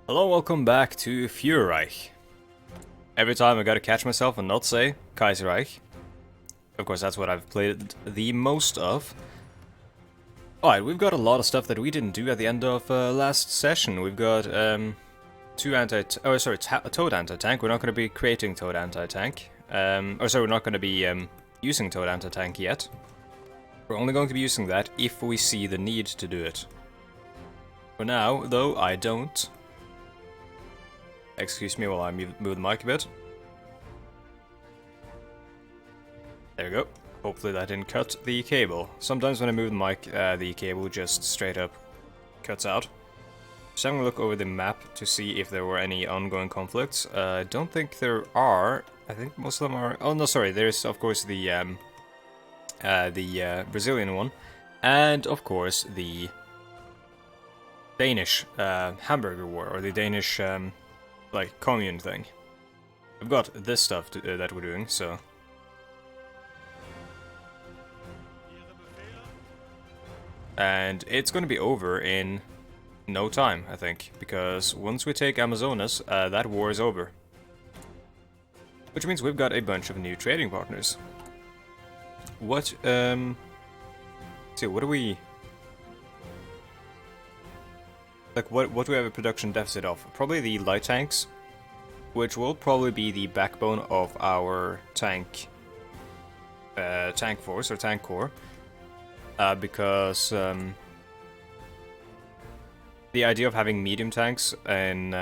Hello, welcome back to Führerreich. Every time I gotta catch myself and not say Kaiserreich. Of course, that's what I've played the most of. Alright, we've got a lot of stuff that we didn't do at the end of last session. We've got a Toad anti-tank. We're not going to be creating Toad anti-tank. We're not going to be using Toad anti-tank yet. We're only going to be using that if we see the need to do it. For now, though, I don't. Excuse me while I move the mic a bit. There we go. Hopefully that didn't cut the cable. Sometimes when I move the mic, the cable just straight up cuts out. Just having a look over the map to see if there were any ongoing conflicts. I don't think there are. I think most of them are... Oh no, sorry. There's of course the Brazilian one. And of course the Danish hamburger war, or the Danish like commune thing. I've got this stuff that we're doing, so... And it's going to be over in no time, I think, because once we take Amazonas, that war is over. Which means we've got a bunch of new trading partners. What, see, what do we... Like, what do we have a production deficit of? Probably the light tanks, which will probably be the backbone of our tank force, or tank corps. Because the idea of having medium tanks and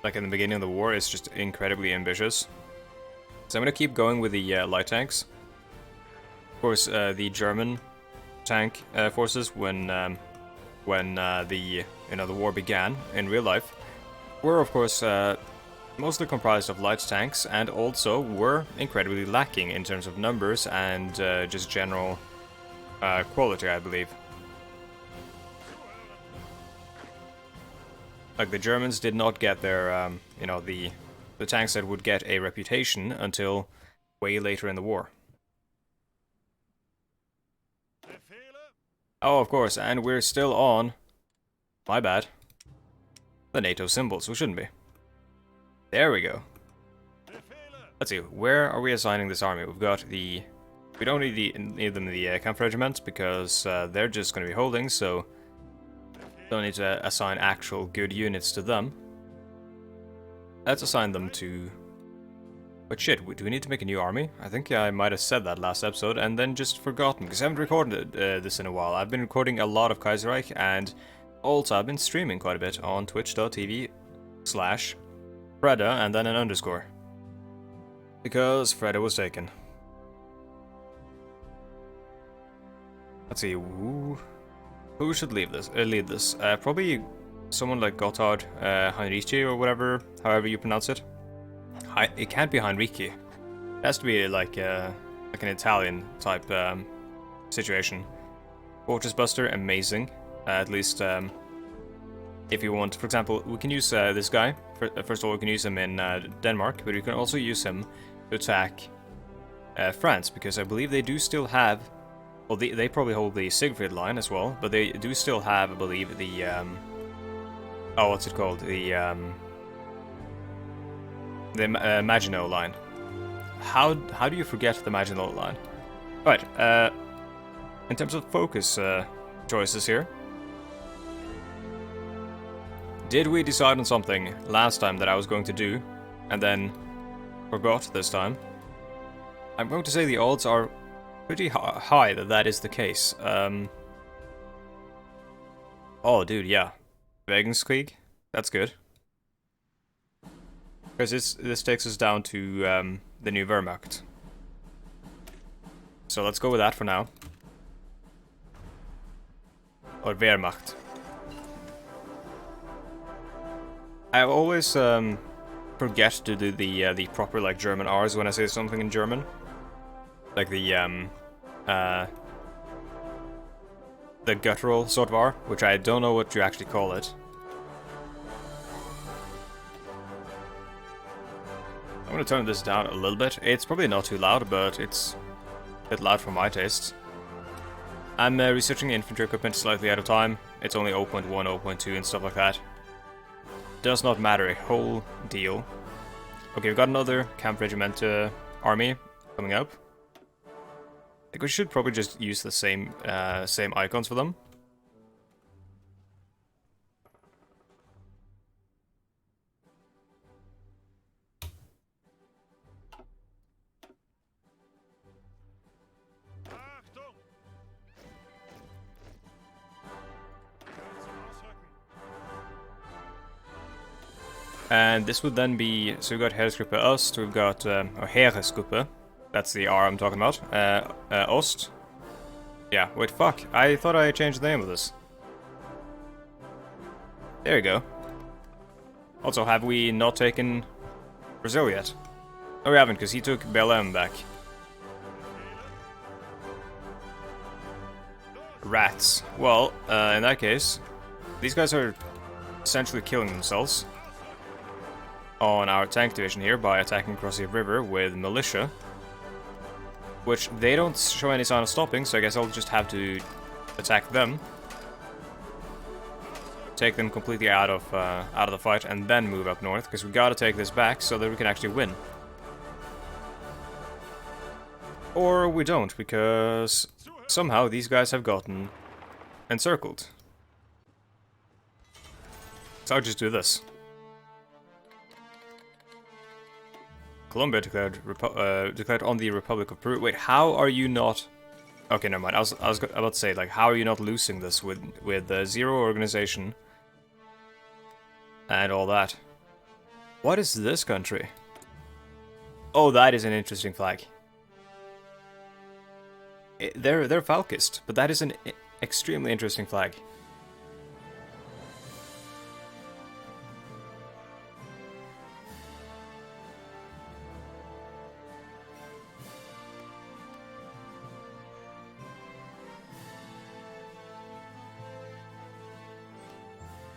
like in the beginning of the war is just incredibly ambitious. So I'm gonna keep going with the light tanks. Of course, the German tank forces, when the war began in real life, were of course mostly comprised of light tanks, and also were incredibly lacking in terms of numbers and just general quality, I believe. Like, the Germans did not get their, the tanks that would get a reputation until way later in the war. Oh, of course, and we're still on, my bad, the NATO symbols. We shouldn't be. There we go. Let's see, where are we assigning this army? We've got the... We don't need them in the camp regiment, because they're just going to be holding, so don't need to assign actual good units to them. Let's assign them to... But shit, do we need to make a new army? I think I might have said that last episode and then just forgotten, because I haven't recorded this in a while. I've been recording a lot of Kaiserreich, and also I've been streaming quite a bit on twitch.tv/Fredda and then an underscore. Because Fredda was taken. Let's see, who should lead this? Probably someone like Gotthard Heinrici, or whatever, however you pronounce it. It can't be Heinrici. It has to be like an Italian type situation. Fortress Buster, amazing. At least if you want, for example, we can use this guy. First of all, we can use him in Denmark, but we can also use him to attack France, because I believe they do still have... Well, they probably hold the Siegfried line as well, but they do still have, I believe, the, oh, what's it called? The Maginot line. How do you forget the Maginot line? Right, in terms of focus choices here, did we decide on something last time that I was going to do, and then forgot this time? I'm going to say the odds are pretty high that is the case. Oh, dude, yeah. Wagenskrieg? That's good. Because this takes us down to the new Wehrmacht. So let's go with that for now. Or Wehrmacht. I always forget to do the proper, like, German R's when I say something in German. Like the guttural sort of R, which I don't know what you actually call it. I'm gonna turn this down a little bit. It's probably not too loud, but it's a bit loud for my tastes. I'm researching infantry equipment slightly at a time. It's only 0.1, 0.2 and stuff like that. does not matter a whole deal. Okay, we've got another Camp Regiment army coming up. I think we should probably just use the same icons for them. And this would then be, so we've got Heeresgruppe Ost, we've got, Heeresgruppe, that's the R I'm talking about, Ost. Yeah, wait, fuck, I thought I changed the name of this. There we go. Also, have we not taken Brazil yet? No, we haven't, because he took Belém back. Rats. Well, in that case, these guys are essentially killing themselves on our tank division here by attacking across the river with militia, which they don't show any sign of stopping, so I guess I'll just have to attack them, take them completely out of the fight, and then move up north, because we gotta take this back so that we can actually win. Or we don't, because somehow these guys have gotten encircled. So I'll just do this. Colombia declared on the Republic of Peru. Wait, how are you not? Okay, never mind. I was about to say, like, how are you not losing this with zero organization and all that? What is this country? Oh, that is an interesting flag. They're Falkist, but that is an extremely interesting flag.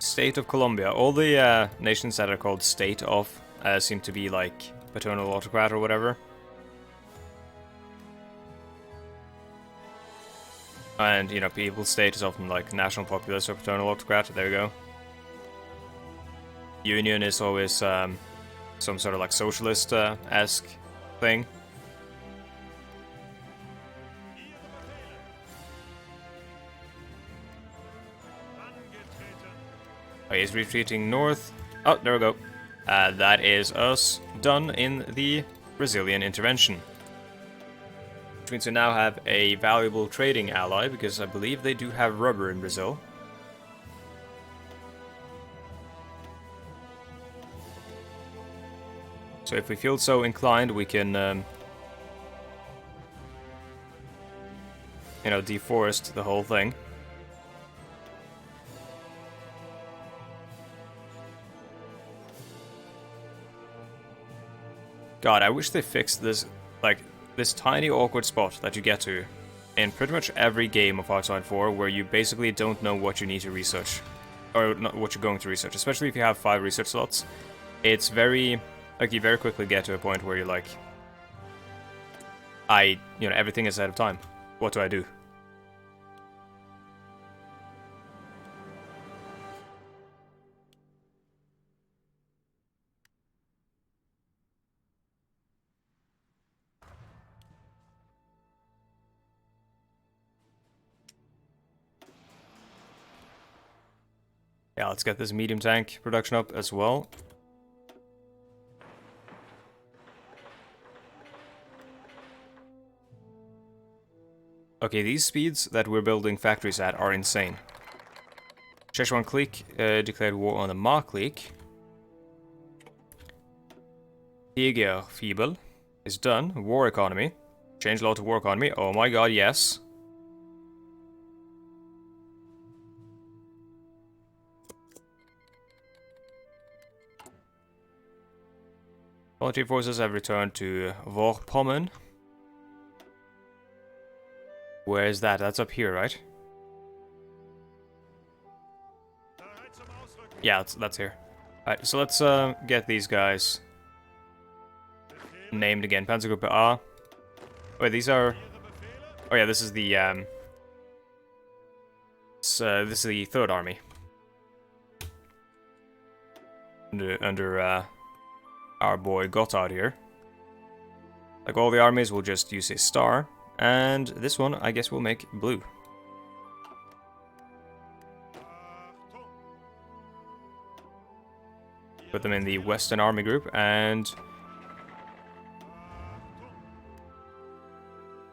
State of Colombia. All the nations that are called State of seem to be like paternal autocrat or whatever. And, you know, People's State is often like national populist or paternal autocrat. There we go. Union is always some sort of like socialist-esque thing. Oh, he's retreating north. Oh, there we go. That is us done in the Brazilian intervention. Which means we now have a valuable trading ally, because I believe they do have rubber in Brazil. So if we feel so inclined, we can, you know, deforest the whole thing. God, I wish they fixed this, like, this tiny awkward spot that you get to in pretty much every game of Hydra 4, where you basically don't know what you need to research, or not what you're going to research, especially if you have 5 research slots. It's very, like, you very quickly get to a point where you're like, you know, everything is ahead of time. What do I do? Yeah, let's get this medium tank production up as well. Okay, these speeds that we're building factories at are insane. Szechuan clique declared war on the Ma clique. Tiger Feeble is done. War economy. Change law to war economy. Oh my god, yes. Volunteer forces have returned to Vorpommern. Where is that? That's up here, right? Yeah, that's here. Alright, so let's get these guys named again. Panzergruppe A. Wait, these are... Oh yeah, this is the this is the 3rd Army. under our boy Gotthard here. Like all the armies, we'll just use a star, and this one I guess we'll make blue. Put them in the Western Army group, and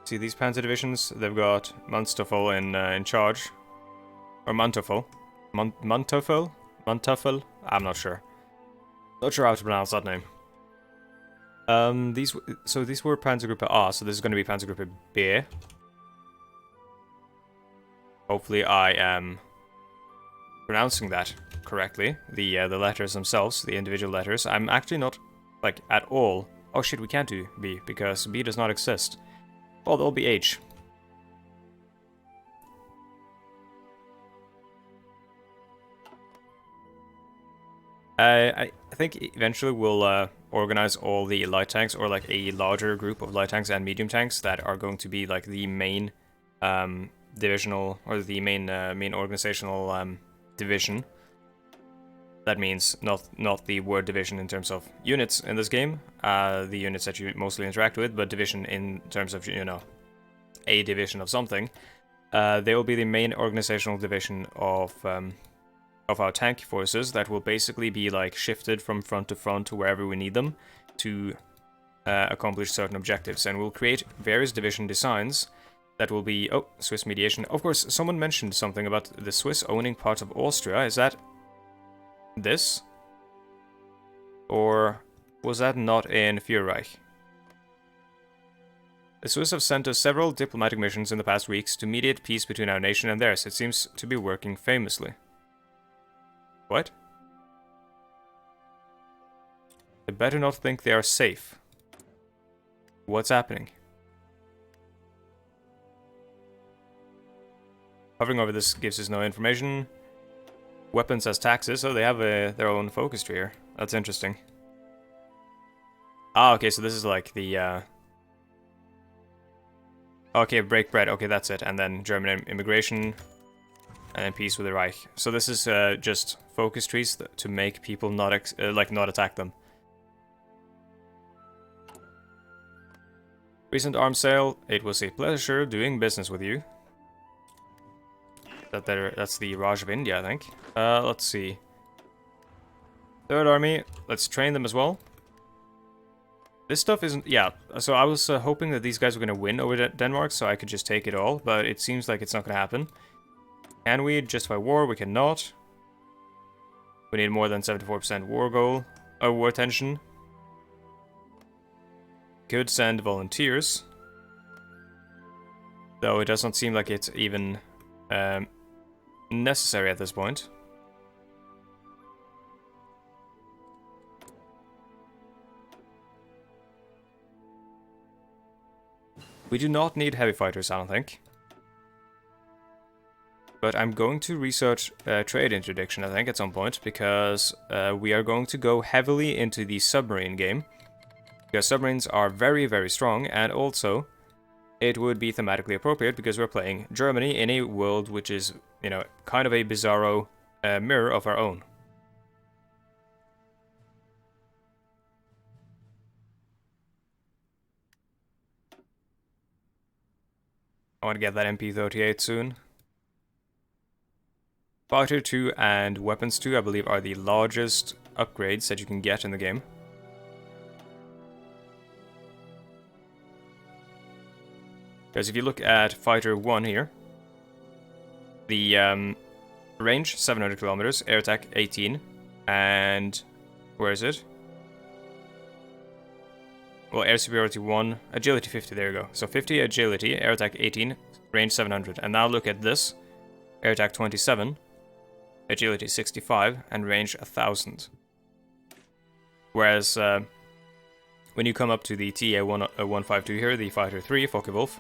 see these panzer divisions. They've got Munstafel in charge, or Muntafel, Muntafel. I'm not sure. Not sure how to pronounce that name. These were Panzergruppe A, so this is going to be Panzergruppe B. Hopefully, I am pronouncing that correctly. The letters themselves, the individual letters. I'm actually not like at all. Oh shit, we can't do B because B does not exist. Well, there'll be H. I think eventually we'll organize all the light tanks, or like a larger group of light tanks and medium tanks that are going to be like the main divisional, or the main organizational division. That means not the word division in terms of units in this game, the units that you mostly interact with, but division in terms of, you know, a division of something. They will be the main organizational division of our tank forces that will basically be like shifted from front to front to wherever we need them to accomplish certain objectives. And we'll create various division designs that will be... Oh, Swiss mediation. Of course, someone mentioned something about the Swiss owning parts of Austria. Is that this? Or was that not in Führerreich? The Swiss have sent us several diplomatic missions in the past weeks to mediate peace between our nation and theirs. It seems to be working famously. What? I better not think they are safe. What's happening? Hovering over this gives us no information. Weapons as taxes, so they have their own focus tree here. That's interesting. Ah, okay, so this is like the... Okay, break bread, okay, that's it. And then German immigration, and then peace with the Reich. So this is just focus trees to make people not attack them. Recent arms sale. It was a pleasure doing business with you. That's the Raj of India, I think. Let's see. Third Army. Let's train them as well. This stuff isn't... Yeah, so I was hoping that these guys were going to win over Denmark, so I could just take it all, but it seems like it's not going to happen. Can we justify war? We cannot. We need more than 74% war goal. War tension. Could send volunteers. Though it does not seem like it's even necessary at this point. We do not need heavy fighters, I don't think. But I'm going to research trade interdiction, I think, at some point, because we are going to go heavily into the submarine game. Because submarines are very, very strong, and also it would be thematically appropriate because we're playing Germany in a world which is, you know, kind of a bizarro mirror of our own. I want to get that MP38 soon. Fighter 2 and Weapons 2, I believe, are the largest upgrades that you can get in the game. Because if you look at Fighter 1 here, the range 700 kilometers, air attack 18, and where is it? Well, air superiority 1, agility 50, there you go. So 50 agility, air attack 18, range 700. And now look at this, air attack 27, agility 65, and range 1000. Whereas when you come up to the TA-152 here, the Fighter 3, Focke-Wulf,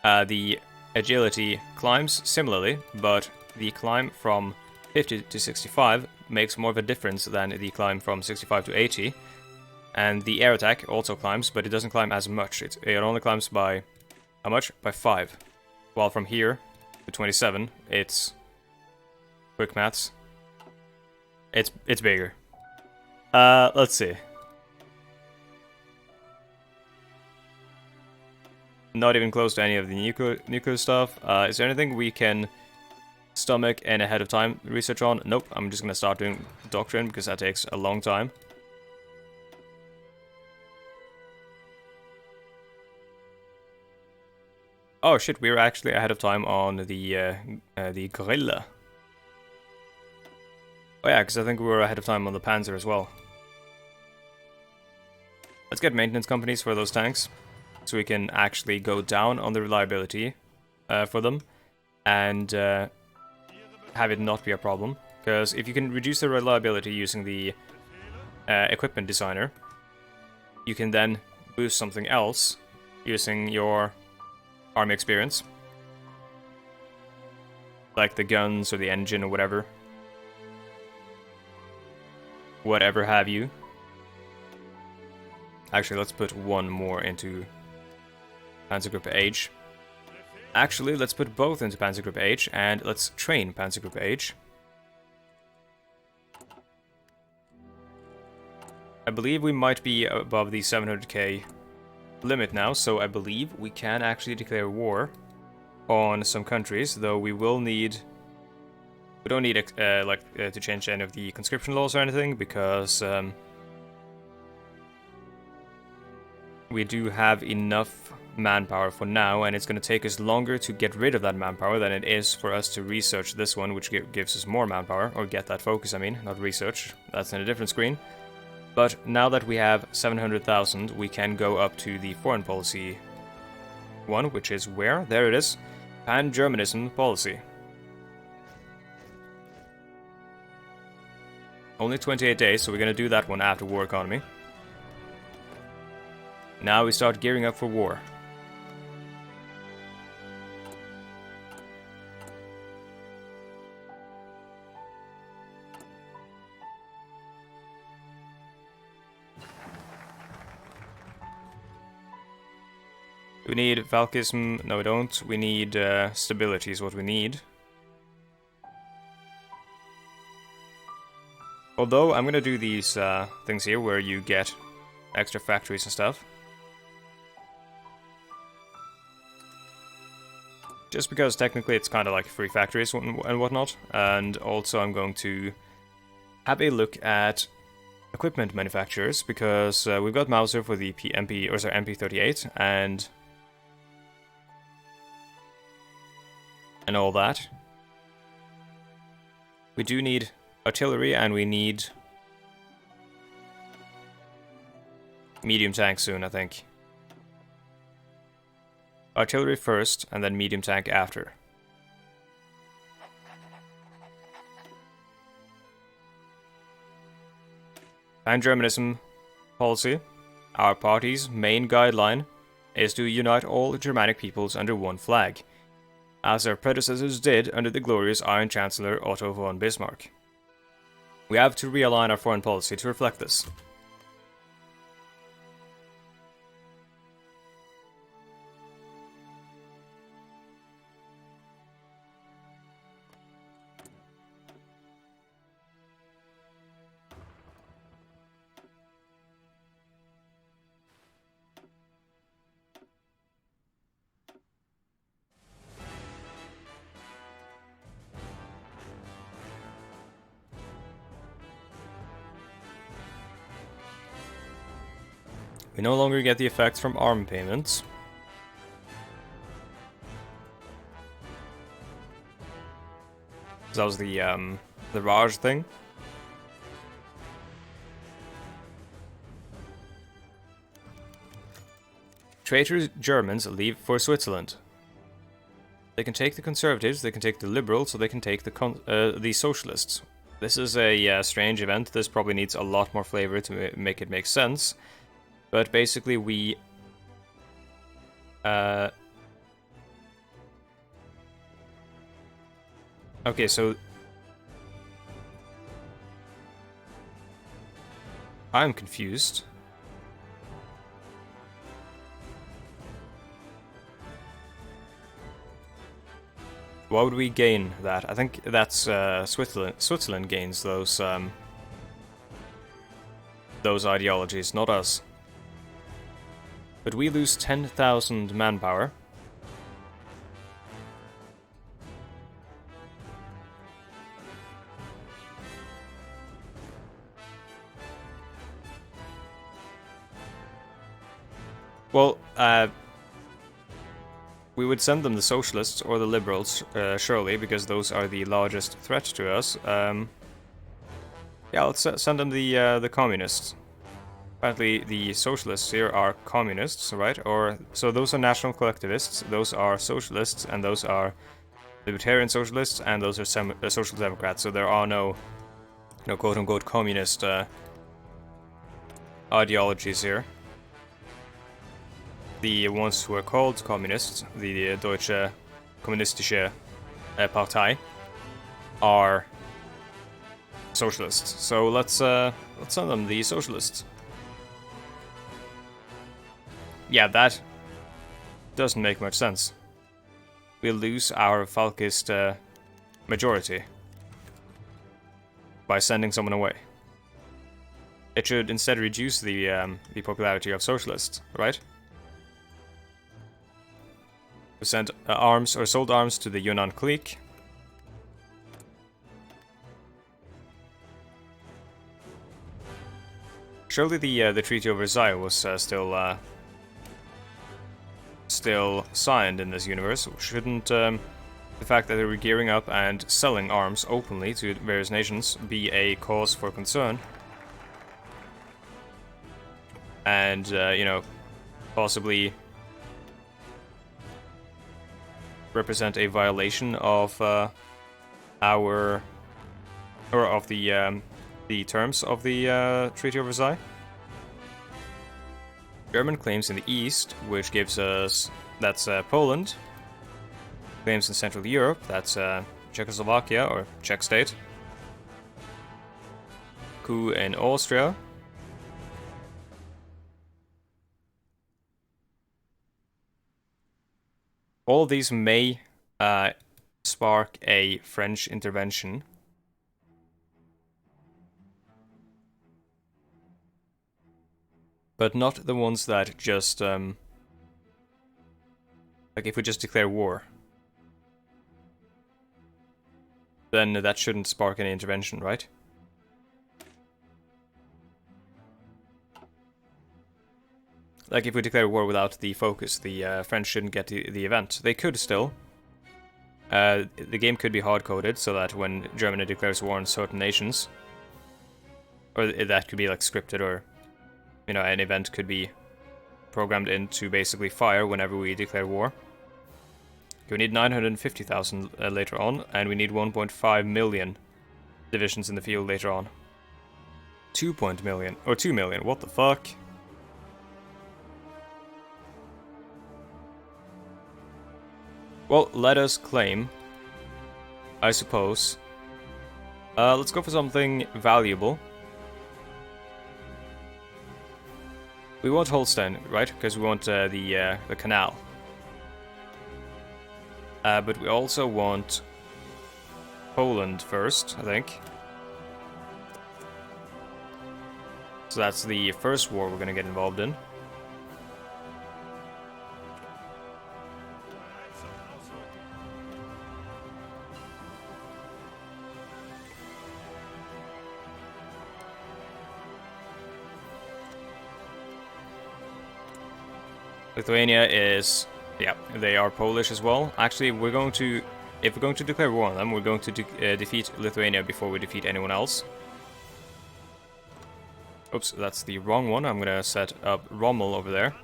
the agility climbs similarly, but the climb from 50 to 65 makes more of a difference than the climb from 65 to 80. And the air attack also climbs, but it doesn't climb as much. It only climbs by... how much? By 5. While from here to 27, it's... quick maths. It's bigger. Let's see. Not even close to any of the nuclear stuff. Is there anything we can stomach and ahead of time research on? Nope, I'm just gonna start doing doctrine because that takes a long time. Oh shit, we were actually ahead of time on the gorilla. Oh yeah, because I think we were ahead of time on the Panzer as well. Let's get maintenance companies for those tanks, so we can actually go down on the reliability for them, and have it not be a problem. Because if you can reduce the reliability using the equipment designer, you can then boost something else using your army experience. Like the guns or the engine or whatever. Whatever have you. Actually, let's put one more into Panzer Group H. Actually, let's put both into Panzer Group H, and let's train Panzer Group H. I believe we might be above the 700k limit now, so I believe we can actually declare war on some countries, though we will need... We don't need to change any of the conscription laws or anything, because we do have enough manpower for now, and it's going to take us longer to get rid of that manpower than it is for us to research this one, which gives us more manpower, or get that focus, I mean, not research. That's in a different screen. But now that we have 700,000, we can go up to the foreign policy one, which is where? There it is. Pan-Germanism policy. Only 28 days, so we're going to do that one after war economy. Now we start gearing up for war. We need Valkism. No, we don't. We need stability is what we need. Although, I'm gonna do these things here where you get extra factories and stuff. Just because technically it's kind of like free factories and whatnot. And also I'm going to have a look at equipment manufacturers, because we've got Mauser for the MP38 and all that. We do need artillery, and we need medium tank soon, I think. Artillery first, and then medium tank after. Pan-Germanism policy. Our party's main guideline is to unite all Germanic peoples under one flag, as our predecessors did under the glorious Iron Chancellor Otto von Bismarck. We have to realign our foreign policy to reflect this. We no longer get the effects from arm payments. That was the Raj thing. Traitor Germans leave for Switzerland. They can take the conservatives, they can take the liberals, or they can take the socialists. This is a strange event. This probably needs a lot more flavor to make it make sense. But basically we... Okay, so... I'm confused. Why would we gain that? I think that's Switzerland gains those those ideologies, not us. But we lose 10,000 manpower. Well, we would send them the socialists or the liberals, surely, because those are the largest threat to us. Yeah, let's send them the communists. Apparently, the socialists here are communists, right? Or so those are national collectivists, those are socialists, and those are libertarian socialists, and those are social democrats. So there are no quote-unquote communist ideologies here. The ones who are called communists, the Deutsche Kommunistische Partei, are socialists. So let's send them the socialists. Yeah, that doesn't make much sense. We'll lose our Falkist majority by sending someone away. It should instead reduce the popularity of socialists, right? We sent arms or sold arms to the Yunnan clique. Surely the Treaty of Versailles was still signed in this universe. Shouldn't the fact that they were gearing up and selling arms openly to various nations be a cause for concern? And you know, possibly represent a violation of our or of the terms of the Treaty of Versailles. German claims in the east, which gives us that's Poland. Claims in Central Europe, that's Czechoslovakia or Czech state. Coup in Austria. All of these may spark a French intervention. But not the ones that just, like if we just declare war. Then that shouldn't spark any intervention, right? Like if we declare war without the focus, the French shouldn't get the event. They could still. The game could be hard-coded so that when Germany declares war on certain nations, or that could be like scripted, or you know, an event could be programmed in to basically fire whenever we declare war. We need 950,000 later on, and we need 1.5 million divisions in the field later on. 2 million, or 2 million, what the fuck? Well, let us claim, I suppose. Let's go for something valuable. We want Holstein, right? Because we want the canal. But we also want Poland first, I think. So that's the first war we're gonna get involved in. Lithuania is, yeah, they are Polish as well. Actually, if we're going to declare war on them, we're going to defeat Lithuania before we defeat anyone else. Oops, that's the wrong one. I'm gonna set up Rommel over there.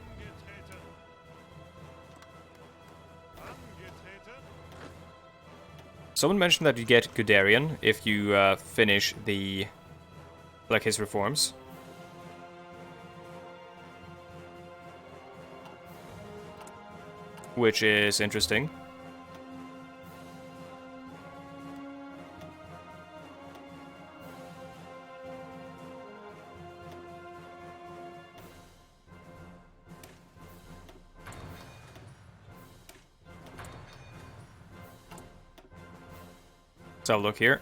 Someone mentioned that you get Guderian if you finish the, like, his reforms. Which is interesting. Let's have a look here.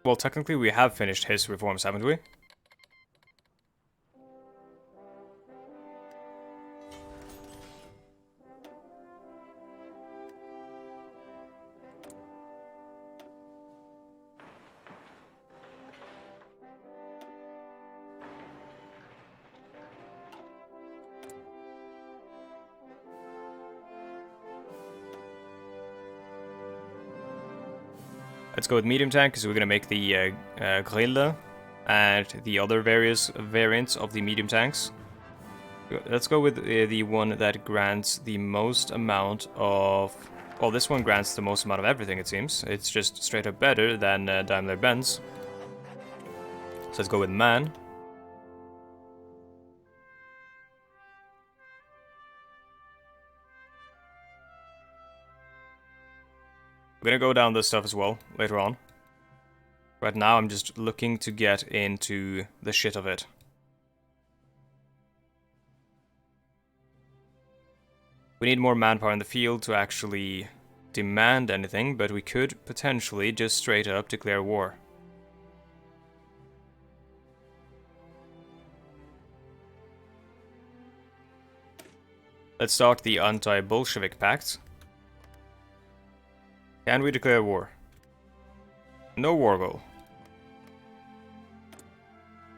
Well, technically we have finished his reforms, haven't we? Let's go with medium tank, because we're going to make the Grille and the other various variants of the medium tanks. Let's go with the one that grants the most amount of... Well, this one grants the most amount of everything, it seems. It's just straight up better than Daimler-Benz. So let's go with MAN. I'm gonna go down this stuff as well, later on. Right now I'm just looking to get into the shit of it. We need more manpower in the field to actually demand anything, but we could potentially just straight up declare war. Let's start the anti-Bolshevik pact. Can we declare war? No war goal.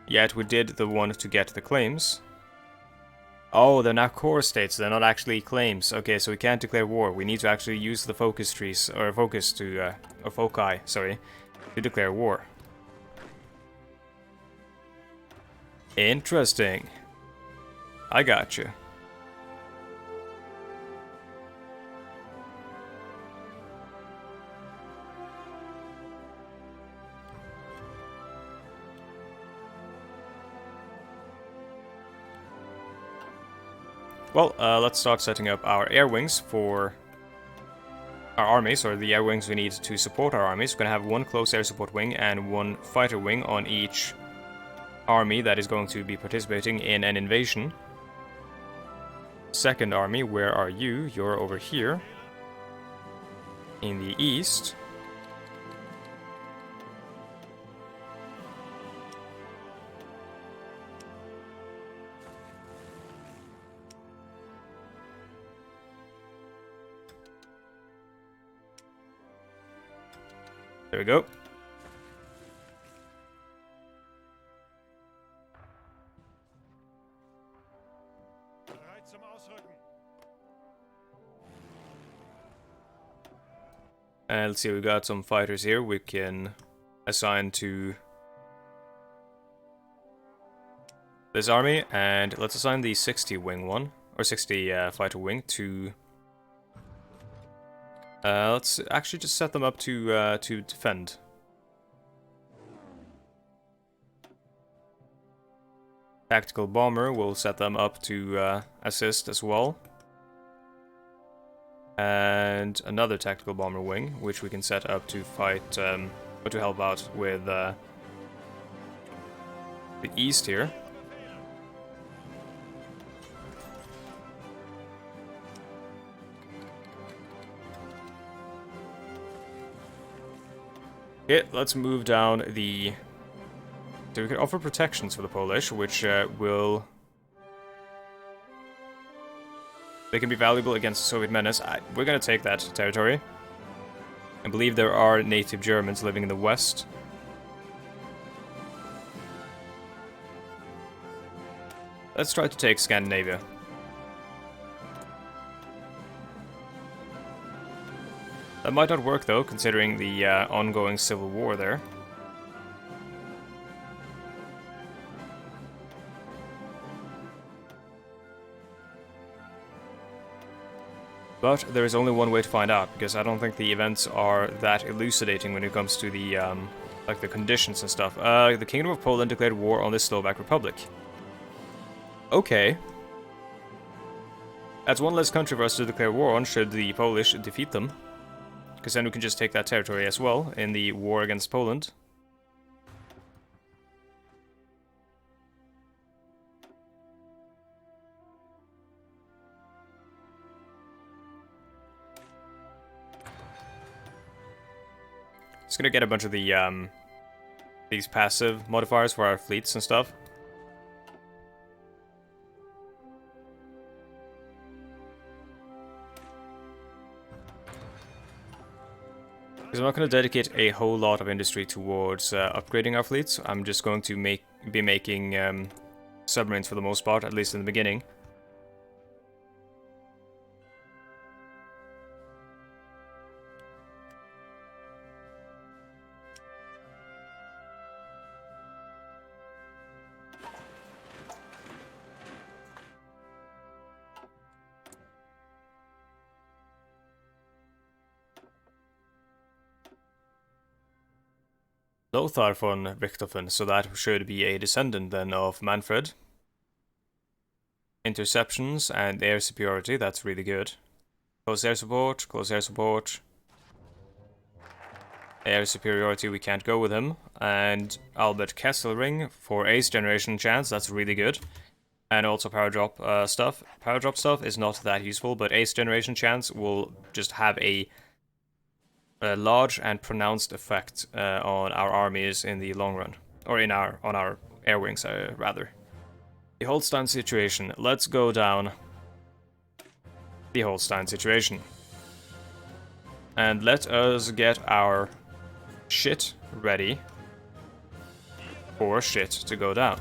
Yet we did the one to get the claims. Oh, they're now core states, they're not actually claims. Okay, so we can't declare war. We need to actually use the focus trees, or focus to, or foci, sorry, to declare war. Interesting. I got you. Well, let's start setting up our air wings for our armies, or the air wings we need to support our armies. We're going to have one close air support wing and one fighter wing on each army that is going to be participating in an invasion. Second army, where are you? You're over here in the east. There we go. And let's see, we got some fighters here we can assign to this army, and let's assign the 60 wing one, or 60 fighter wing to... let's actually just set them up to defend. Tactical bomber, we'll set them up to assist as well. And another tactical bomber wing, which we can set up to fight, or to help out with the east here. Okay, let's move down the... So we can offer protections for the Polish, which will... They can be valuable against the Soviet menace. We're gonna take that territory. I believe there are native Germans living in the west. Let's try to take Scandinavia. That might not work though, considering the ongoing civil war there. But there is only one way to find out, because I don't think the events are that elucidating when it comes to the, like the conditions and stuff. The Kingdom of Poland declared war on the Slovak Republic. Okay. That's one less country for us to declare war on should the Polish defeat them. Because then we can just take that territory as well in the war against Poland. Just gonna get a bunch of the these passive modifiers for our fleets and stuff. Because I'm not going to dedicate a whole lot of industry towards upgrading our fleets. I'm just going to be making submarines for the most part, at least in the beginning. Lothar von Richthofen, so that should be a descendant then of Manfred. Interceptions and air superiority, that's really good. Close air support, close air support. Air superiority, we can't go with him. And Albert Kesselring for ace generation chance, that's really good. And also power drop stuff. Power drop stuff is not that useful, but ace generation chance will just have a large and pronounced effect on our armies in the long run, or on our air wings rather. The Holstein situation. Let's go down the Holstein situation, and let us get our shit ready for shit to go down.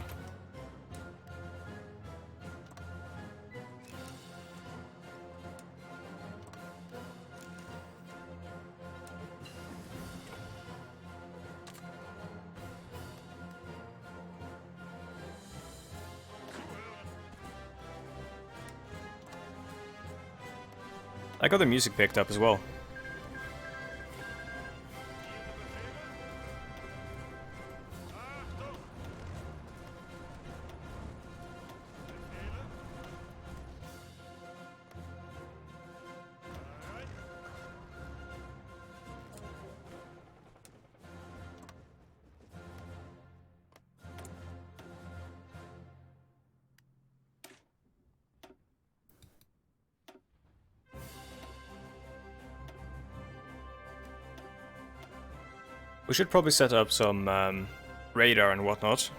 I got the music picked up as well. We should probably set up some radar and whatnot.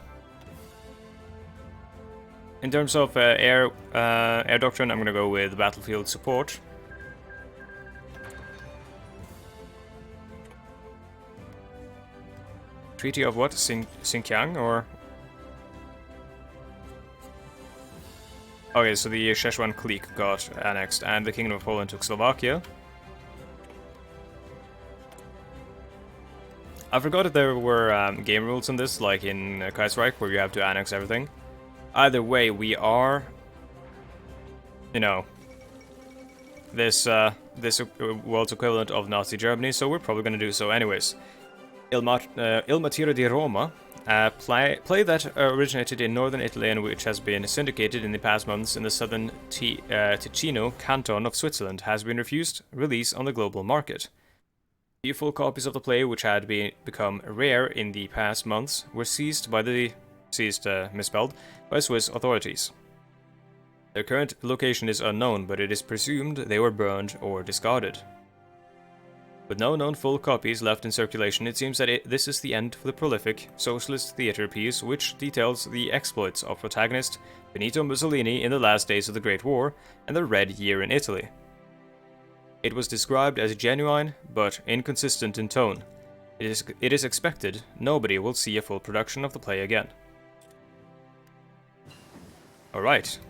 In terms of air doctrine, I'm gonna go with battlefield support. Treaty of what? Xinjiang or? Okay, so the Szechuan clique got annexed, and the Kingdom of Poland took Slovakia. I forgot that there were game rules in this, like in Kaiserreich, where you have to annex everything. Either way, we are, you know, this world's equivalent of Nazi Germany, so we're probably going to do so anyways. Il Martiro di Roma, play that originated in northern Italy and which has been syndicated in the past months in the southern Ticino canton of Switzerland, has been refused release on the global market. The full copies of the play, which had become rare in the past months, were misspelled, by Swiss authorities. Their current location is unknown, but it is presumed they were burned or discarded. With no known full copies left in circulation, it seems that this is the end for the prolific socialist theatre piece which details the exploits of protagonist Benito Mussolini in the last days of the Great War and the Red Year in Italy. It was described as genuine, but inconsistent in tone. It is expected nobody will see a full production of the play again. Alright,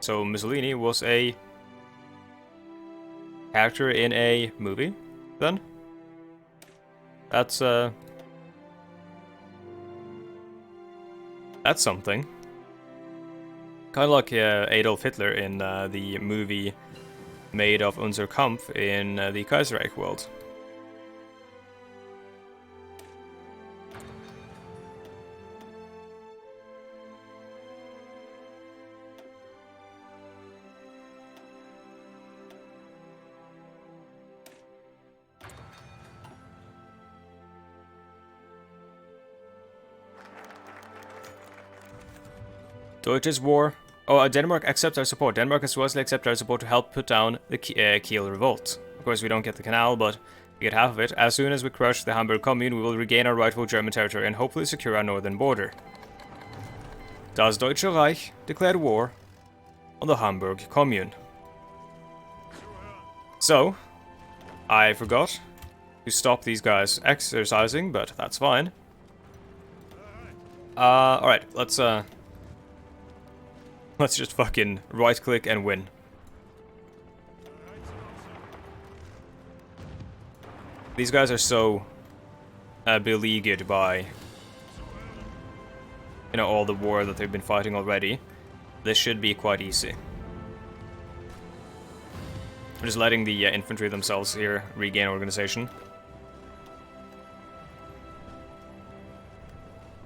so Mussolini was a character in a movie, then? That's something. Kind of like Adolf Hitler in the movie made of Unser Kampf in the Kaiserreich world. Deutsches War. Oh, Denmark accepts our support. Denmark has wisely accepted our support to help put down the Kiel revolt. Of course, we don't get the canal, but get half of it. As soon as we crush the Hamburg Commune, we will regain our rightful German territory and hopefully secure our northern border. Das Deutsche Reich declared war on the Hamburg Commune. So, I forgot to stop these guys exercising, but that's fine. Alright, let's just fucking right-click and win. These guys are so beleaguered by, you know, all the war that they've been fighting already. This should be quite easy. I'm just letting the infantry themselves here regain organization.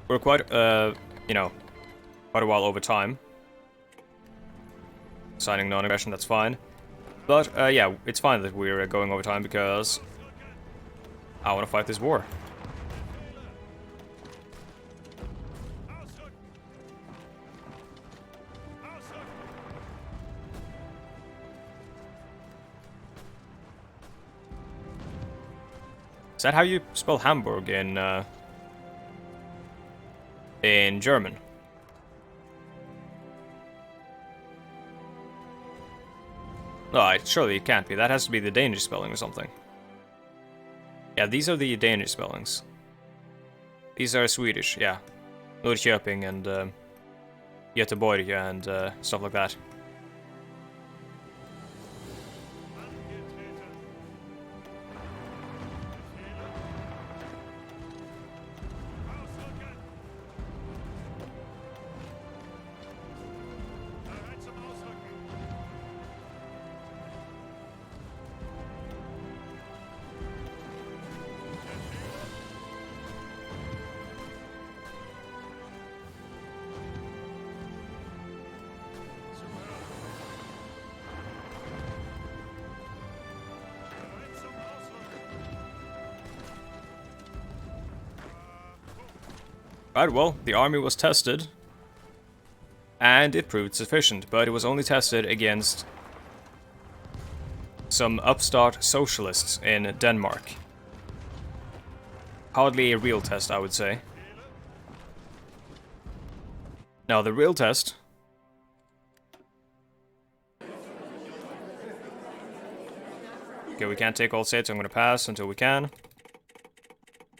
We're quite, you know, quite a while over time. Signing non-aggression, that's fine. But, yeah, it's fine that we're going over time because I want to fight this war. Is that how you spell Hamburg in German? No, surely it can't be. That has to be the Danish spelling or something. Yeah, these are the Danish spellings. These are Swedish, yeah. Norrköping and Göteborg and stuff like that. Right, well, the army was tested, and it proved sufficient, but it was only tested against some upstart socialists in Denmark. Hardly a real test, I would say. Now, the real test... Okay, we can't take all states, so I'm gonna pass until we can.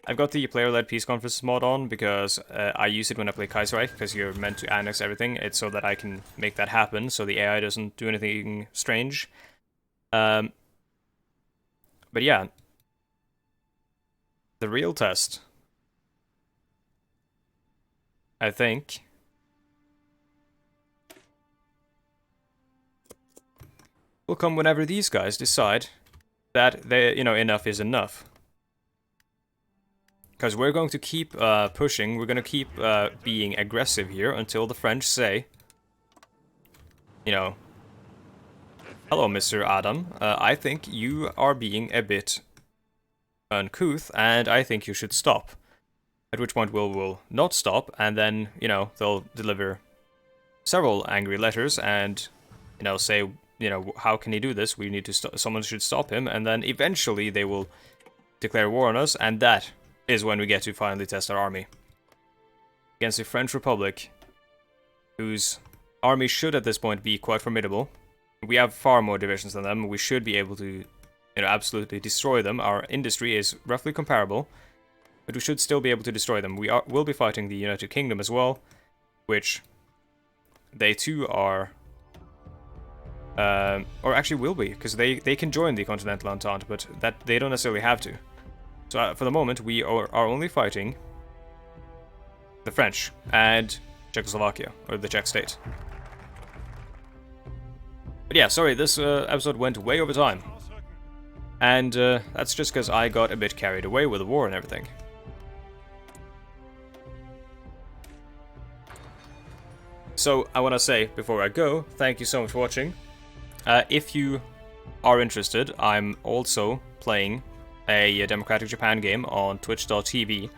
I've got the player-led peace conference mod on because I use it when I play Kaiserreich, because you're meant to annex everything. It's so that I can make that happen, so the AI doesn't do anything strange. But yeah. The real test, I think, will come whenever these guys decide that they, you know, enough is enough. Because we're going to keep pushing, we're going to keep being aggressive here until the French say, you know, hello, Mr. Adam, I think you are being a bit uncouth, and I think you should stop. At which point we'll not stop, and then, you know, they'll deliver several angry letters and, you know, say, you know, how can he do this? We need to someone should stop him, and then eventually they will declare war on us, and that is when we get to finally test our army. Against the French Republic, whose army should at this point be quite formidable. We have far more divisions than them, we should be able to, you know, absolutely destroy them. Our industry is roughly comparable, but we should still be able to destroy them. We'll be fighting the United Kingdom as well, which they too are... or actually will be, because they can join the Continental Entente, but that they don't necessarily have to. So for the moment, we are only fighting the French and Czechoslovakia, or the Czech state. But yeah, sorry, this episode went way over time. And that's just because I got a bit carried away with the war and everything. So I want to say, before I go, thank you so much for watching. If you are interested, I'm also playing a Democratic Japan game on twitch.tv.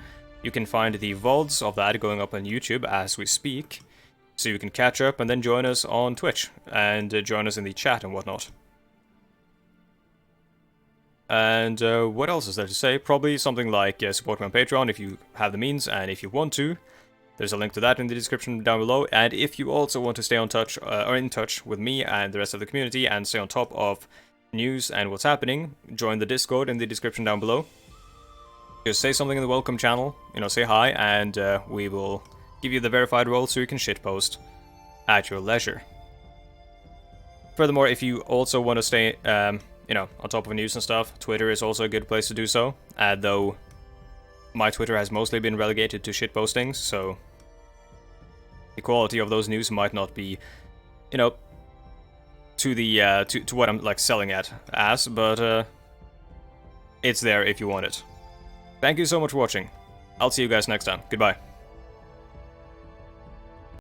You can find the VODs of that going up on YouTube as we speak, so you can catch up and then join us on Twitch, and join us in the chat and whatnot. And what else is there to say? Probably something like support me on Patreon if you have the means and if you want to. There's a link to that in the description down below. And if you also want to stay on touch or in touch with me and the rest of the community and stay on top of news and what's happening, join the Discord in the description down below. Just say something in the welcome channel, you know, say hi, and we will give you the verified role so you can shitpost at your leisure. Furthermore, if you also want to stay, you know, on top of news and stuff, Twitter is also a good place to do so, though my Twitter has mostly been relegated to shitpostings, so the quality of those news might not be, you know, to the to what I'm like selling at as, but it's there if you want it. Thank you so much for watching. I'll see you guys next time. Goodbye.